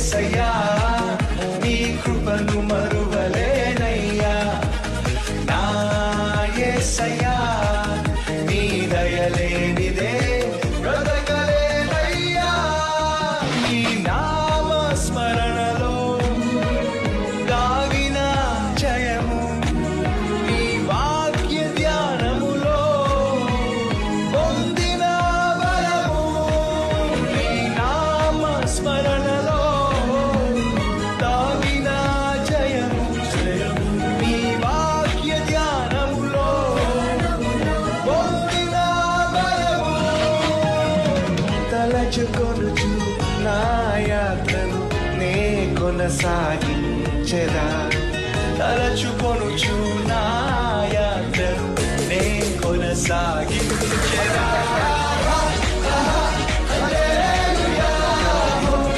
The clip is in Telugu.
యేసయ్యా నీ కృపను మరువలేనయ్యా నా యేసయ్యా నీ దయలేనిదే బ్రతకలేనయ్యా నీ నామ స్మరణలో దాగిన జయము నీ వాక్య ధ్యానములో పొందిన బలము నీ నామ స్మరణలో దాగిన జయము నీ వాక్య ధ్యానములో పొందిన బలము తలచుకొనుచు నా యాత్రను నే కొనసాగించెదా తలచుకొనుచు నా యాత్రను నే కొనసాగించెదా